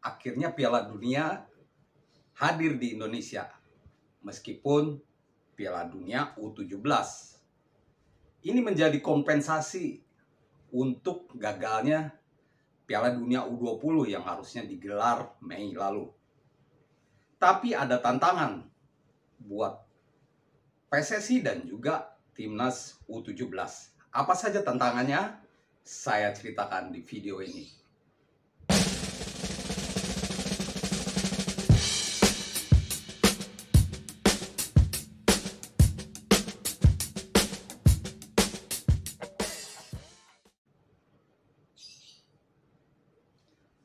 akhirnya Piala Dunia hadir di Indonesia. Meskipun Piala Dunia U17. Ini menjadi kompensasi untuk gagalnya Piala Dunia U20 yang harusnya digelar Mei lalu. Tapi ada tantangan buat PSSI dan juga Timnas U17. Apa saja tantangannya? Saya ceritakan di video ini.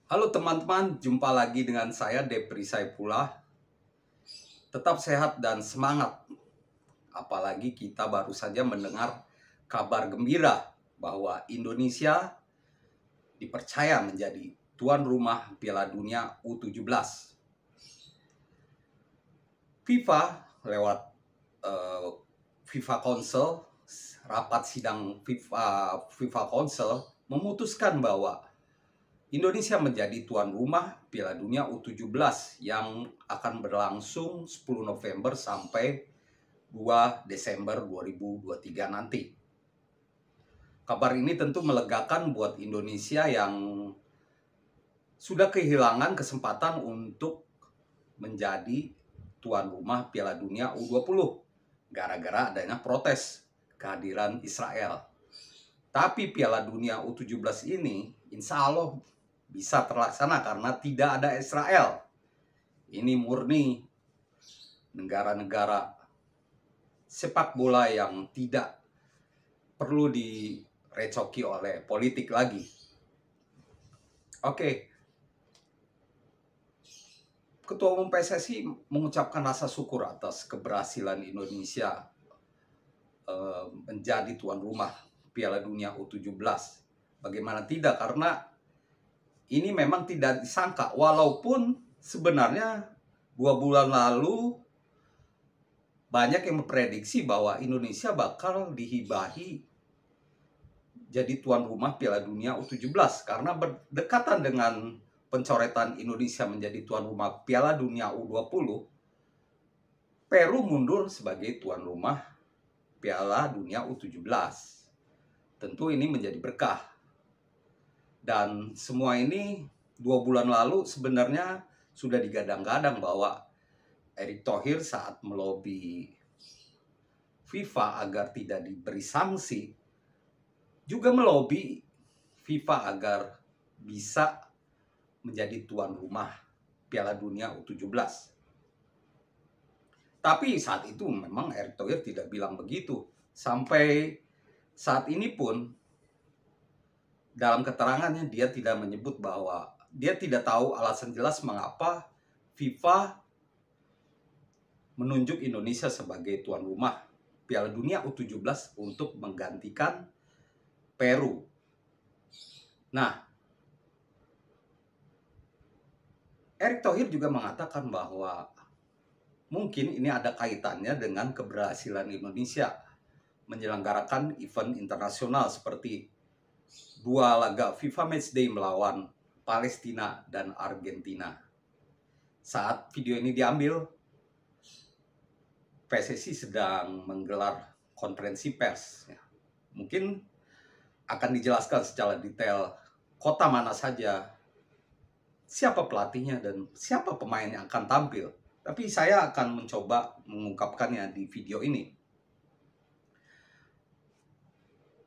Halo teman-teman, jumpa lagi dengan saya Depri Saifullah. Tetap sehat dan semangat. Apalagi kita baru saja mendengar kabar gembira bahwa Indonesia dipercaya menjadi tuan rumah Piala Dunia U17. FIFA lewat FIFA Council, rapat sidang FIFA Council memutuskan bahwa Indonesia menjadi tuan rumah Piala Dunia U17 yang akan berlangsung 10 November sampai 2 Desember 2023 nanti. Kabar ini tentu melegakan buat Indonesia yang sudah kehilangan kesempatan untuk menjadi tuan rumah Piala Dunia U20 gara-gara adanya protes kehadiran Israel. Tapi Piala Dunia U17 ini insya Allah bisa terlaksana karena tidak ada Israel. Ini murni negara-negara sepak bola yang tidak perlu direcoki oleh politik lagi. Oke. Ketua Umum PSSI mengucapkan rasa syukur atas keberhasilan Indonesia menjadi tuan rumah Piala Dunia U17. Bagaimana tidak, karena ini memang tidak disangka, walaupun sebenarnya 2 bulan lalu banyak yang memprediksi bahwa Indonesia bakal dihibahi jadi tuan rumah Piala Dunia U17 karena berdekatan dengan pencoretan Indonesia menjadi tuan rumah Piala Dunia U20. Peru mundur sebagai tuan rumah Piala Dunia U17. Tentu ini menjadi berkah. Dan semua ini 2 bulan lalu sebenarnya sudah digadang-gadang bahwa Erick Thohir saat melobi FIFA agar tidak diberi sanksi, juga melobi FIFA agar bisa menjadi tuan rumah Piala Dunia U17. Tapi saat itu memang Erick Thohir tidak bilang begitu. Sampai saat ini pun dalam keterangannya dia tidak menyebut bahwa dia tidak tahu alasan jelas mengapa FIFA menunjuk Indonesia sebagai tuan rumah Piala Dunia U17 untuk menggantikan Peru. Nah, Erick Thohir juga mengatakan bahwa mungkin ini ada kaitannya dengan keberhasilan Indonesia menyelenggarakan event internasional seperti 2 laga FIFA Matchday melawan Palestina dan Argentina. Saat video ini diambil, PSSI sedang menggelar konferensi pers. Mungkin akan dijelaskan secara detail kota mana saja, siapa pelatihnya, dan siapa pemain yang akan tampil. Tapi saya akan mencoba mengungkapkannya di video ini.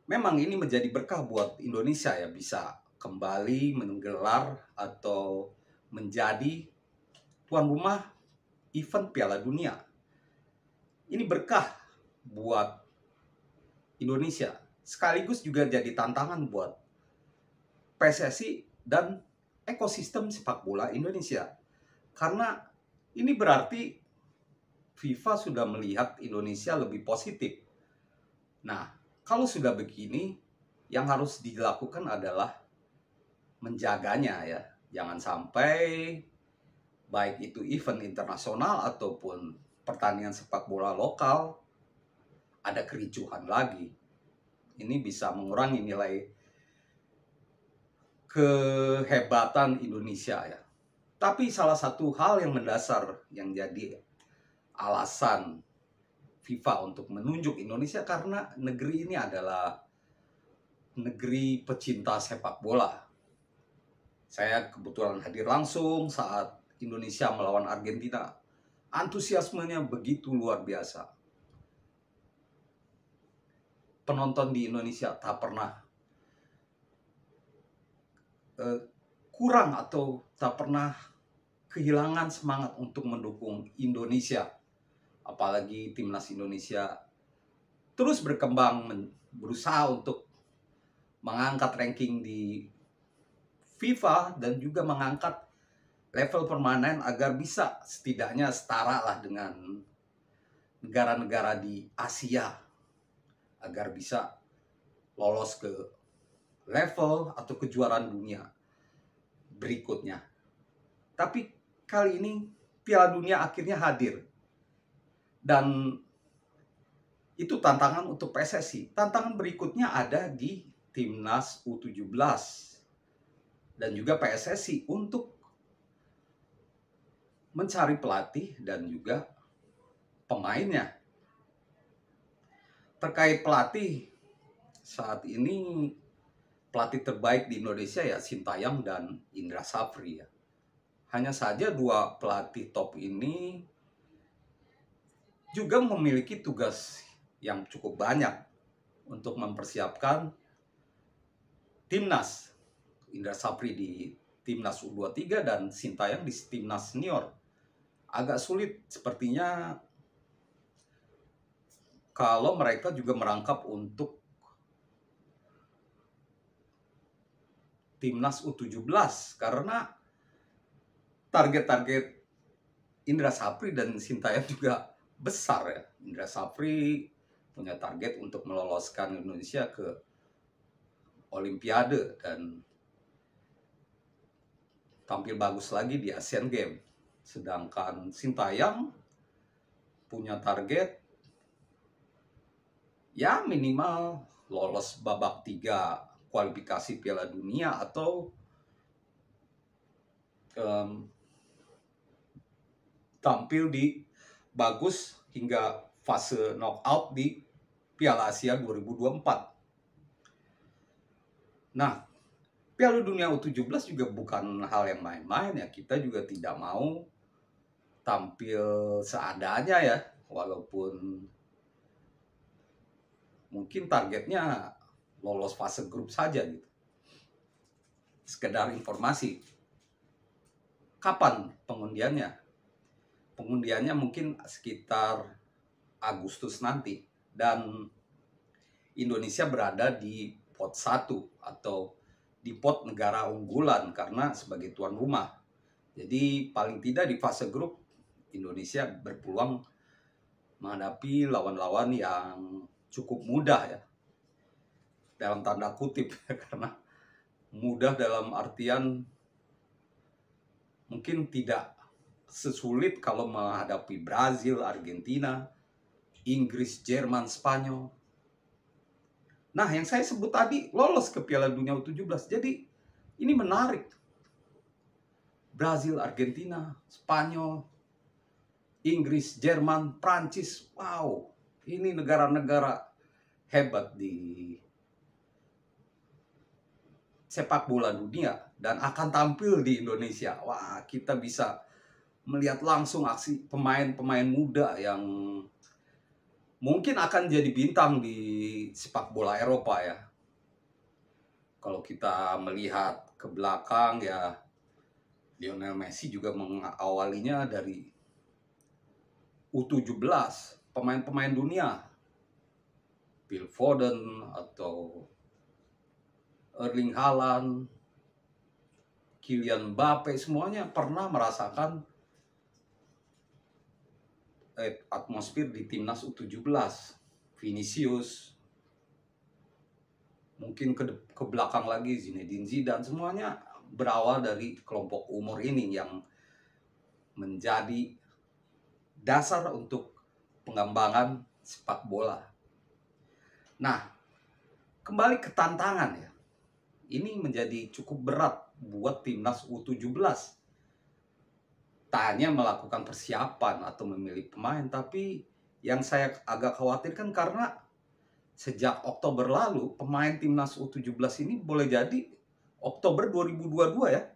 Memang ini menjadi berkah buat Indonesia ya, bisa kembali menggelar atau menjadi tuan rumah event Piala Dunia. Ini berkah buat Indonesia, sekaligus juga jadi tantangan buat PSSI dan ekosistem sepak bola Indonesia. Karena ini berarti FIFA sudah melihat Indonesia lebih positif. Nah, kalau sudah begini, yang harus dilakukan adalah menjaganya ya. Jangan sampai baik itu event internasional ataupun pertandingan sepak bola lokal ada kericuhan lagi. Ini bisa mengurangi nilai kehebatan Indonesia ya. Tapi salah satu hal yang mendasar yang jadi alasan FIFA untuk menunjuk Indonesia karena negeri ini adalah negeri pecinta sepak bola. Saya kebetulan hadir langsung saat Indonesia melawan Argentina. Antusiasmenya begitu luar biasa. Penonton di Indonesia tak pernah kurang atau tak pernah kehilangan semangat untuk mendukung Indonesia. Apalagi timnas Indonesia terus berkembang, berusaha untuk mengangkat ranking di FIFA dan juga mengangkat level permanen agar bisa setidaknya setara lah dengan negara-negara di Asia, agar bisa lolos ke level atau kejuaraan dunia berikutnya. Tapi kali ini Piala Dunia akhirnya hadir. Dan itu tantangan untuk PSSI. Tantangan berikutnya ada di Timnas U17 dan juga PSSI untuk mencari pelatih dan juga pemainnya. Terkait pelatih, saat ini pelatih terbaik di Indonesia ya Sintayong dan Indra Safri ya. Hanya saja dua pelatih top ini juga memiliki tugas yang cukup banyak untuk mempersiapkan timnas. Indra Safri di timnas U23 dan Sintayong di timnas senior. Agak sulit sepertinya kalau mereka juga merangkap untuk timnas U17 karena target-target Indra Safri dan Sintayong juga besar ya. Indra Safri punya target untuk meloloskan Indonesia ke Olimpiade dan tampil bagus lagi di Asian Games. Sedangkan Sintayong punya target ya minimal lolos babak 3 kualifikasi Piala Dunia atau tampil di bagus hingga fase knockout di Piala Asia 2024. Nah, Piala Dunia U17 juga bukan hal yang main-main ya. Kita juga tidak mau tampil seadanya ya, walaupun mungkin targetnya lolos fase grup saja gitu. Sekedar informasi. Kapan pengundiannya? Pengundiannya mungkin sekitar Agustus nanti. Dan Indonesia berada di pot 1 atau di pot negara unggulan karena sebagai tuan rumah. Jadi paling tidak di fase grup Indonesia berpeluang menghadapi lawan-lawan yang cukup mudah ya. Dalam tanda kutip karena mudah dalam artian mungkin tidak sesulit kalau menghadapi Brazil, Argentina, Inggris, Jerman, Spanyol. Nah, yang saya sebut tadi lolos ke Piala Dunia U17. Jadi ini menarik. Brazil, Argentina, Spanyol, Inggris, Jerman, Prancis. Wow, ini negara-negara hebat di sepak bola dunia dan akan tampil di Indonesia. Wah, kita bisa melihat langsung aksi pemain-pemain muda yang mungkin akan jadi bintang di sepak bola Eropa ya. Kalau kita melihat ke belakang ya, Lionel Messi juga mengawalinya dari U17, pemain-pemain dunia. Phil Foden atau Erling Haaland, Kylian Mbappe, semuanya pernah merasakan atmosfer di timnas U17. Vinicius, mungkin ke belakang lagi Zinedine Zidane, semuanya berawal dari kelompok umur ini yang menjadi dasar untuk pengembangan sepak bola. Nah, kembali ke tantangan ya. Ini menjadi cukup berat buat timnas U17 tanya melakukan persiapan atau memilih pemain, tapi yang saya agak khawatirkan karena sejak Oktober lalu pemain timnas U17 ini boleh jadi Oktober 2022 ya.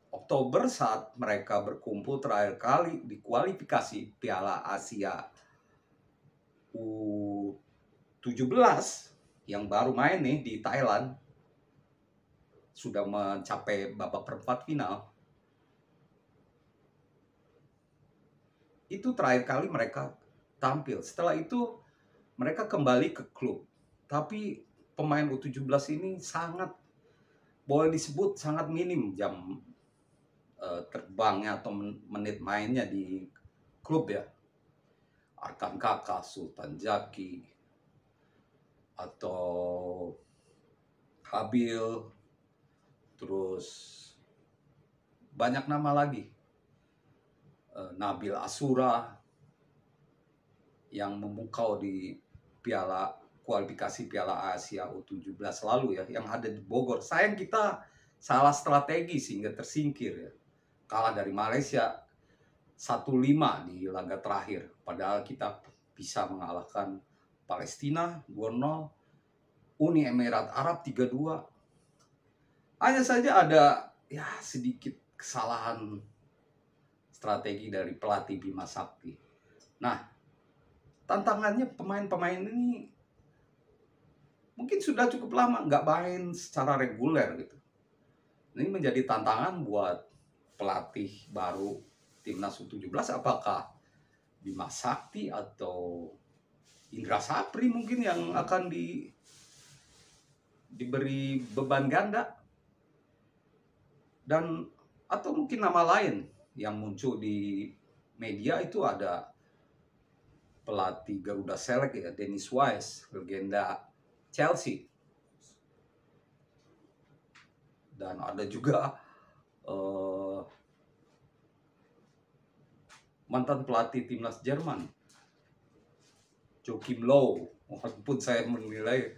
Oktober saat mereka berkumpul terakhir kali di kualifikasi Piala Asia U17 yang baru main nih di Thailand, sudah mencapai babak perempat final. Itu terakhir kali mereka tampil. Setelah itu mereka kembali ke klub. Tapi pemain U17 ini sangat, boleh disebut sangat minim jam terbangnya atau menit mainnya di klub ya. Arkan Kakak, Sultan Jaki, atau Habil, terus banyak nama lagi. Nabil Asura yang memukau di kualifikasi Piala Asia U17 lalu ya, yang ada di Bogor. Sayang kita salah strategi sehingga tersingkir ya. Kalah dari Malaysia 1-5 di laga terakhir. Padahal kita bisa mengalahkan Palestina 2-0, Uni Emirat Arab 3-2. Hanya saja ada ya sedikit kesalahan strategi dari pelatih Bima Sakti. Nah, tantangannya pemain-pemain ini mungkin sudah cukup lama nggak main secara reguler gitu. Ini menjadi tantangan buat pelatih baru timnas U17, apakah Bima Sakti atau Indra Sapri mungkin yang akan diberi beban ganda, dan atau mungkin nama lain yang muncul di media itu ada pelatih Garuda Select ya, Dennis Wise, legenda Chelsea, dan ada juga mantan pelatih timnas Jerman Joachim Löw, walaupun saya menilai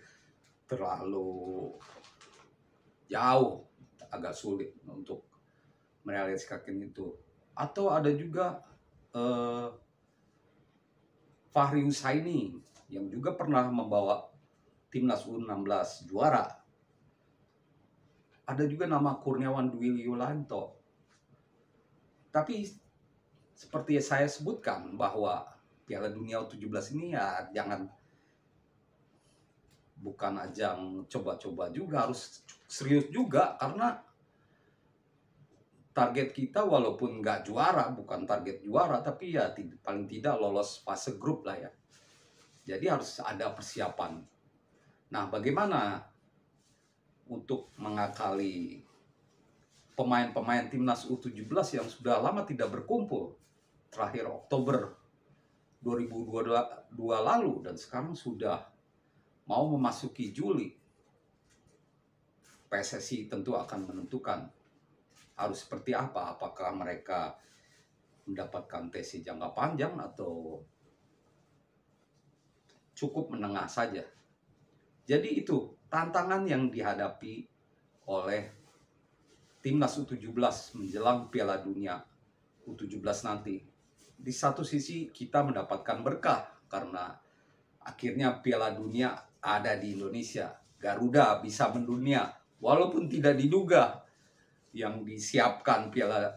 terlalu jauh, agak sulit untuk merealisasikan itu. Atau ada juga Fahri Husaini yang juga pernah membawa timnas U16 juara. Ada juga nama Kurniawan Dwi Yulianto. Tapi seperti saya sebutkan bahwa Piala Dunia U17 ini ya bukan ajang coba-coba juga, harus serius juga, karena target kita walaupun nggak juara, bukan target juara, tapi ya paling tidak lolos fase grup lah ya. Jadi harus ada persiapan. Nah, bagaimana untuk mengakali pemain-pemain timnas U17 yang sudah lama tidak berkumpul? Terakhir Oktober 2022 lalu, dan sekarang sudah mau memasuki Juli. PSSI tentu akan menentukan harus seperti apa. Apakah mereka mendapatkan TC jangka panjang atau cukup menengah saja. Jadi itu tantangan yang dihadapi oleh timnas U17 menjelang Piala Dunia U17 nanti. Di satu sisi kita mendapatkan berkah karena akhirnya Piala Dunia ada di Indonesia. Garuda bisa mendunia walaupun tidak diduga. Yang disiapkan Piala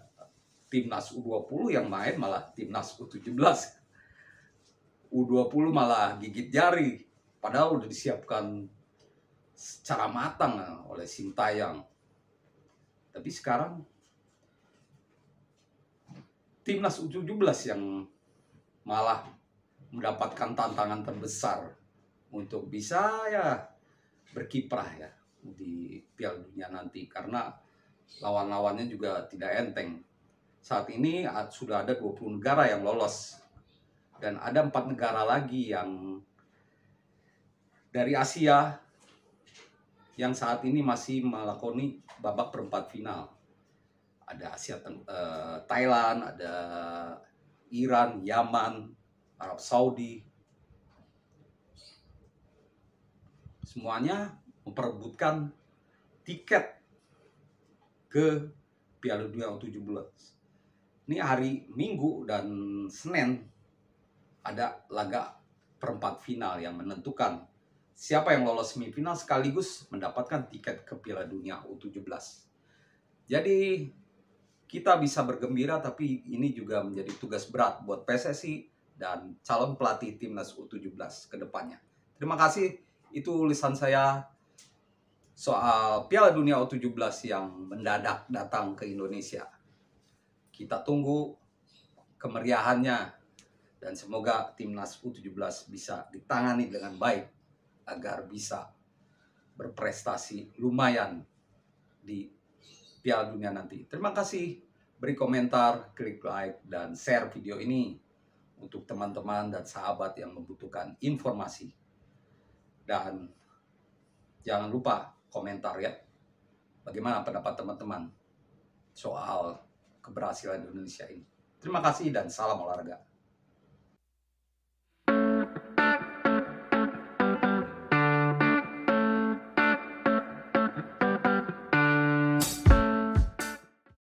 timnas U20 yang main malah timnas U17. U20 malah gigit jari, padahal udah disiapkan secara matang oleh Sintayong. Tapi sekarang timnas U17 yang malah mendapatkan tantangan terbesar untuk bisa ya berkiprah ya di Piala Dunia nanti, karena lawan-lawannya juga tidak enteng. Saat ini sudah ada 20 negara yang lolos, dan ada 4 negara lagi yang dari Asia yang saat ini masih melakoni babak perempat final. Ada Thailand, ada Iran, Yaman, Arab Saudi. Semuanya memperebutkan tiket ke Piala Dunia U17. Ini hari Minggu dan Senin ada laga perempat final yang menentukan siapa yang lolos semifinal sekaligus mendapatkan tiket ke Piala Dunia U17. Jadi kita bisa bergembira, tapi ini juga menjadi tugas berat buat PSSI dan calon pelatih timnas U17 ke depannya. Terima kasih, itu tulisan saya soal Piala Dunia U17 yang mendadak datang ke Indonesia. Kita tunggu kemeriahannya dan semoga timnas U17 bisa ditangani dengan baik agar bisa berprestasi lumayan di Piala Dunia nanti. Terima kasih, beri komentar, klik like, dan share video ini untuk teman-teman dan sahabat yang membutuhkan informasi. Dan jangan lupa komentar ya, bagaimana pendapat teman-teman soal keberhasilan Indonesia ini. Terima kasih dan salam olahraga.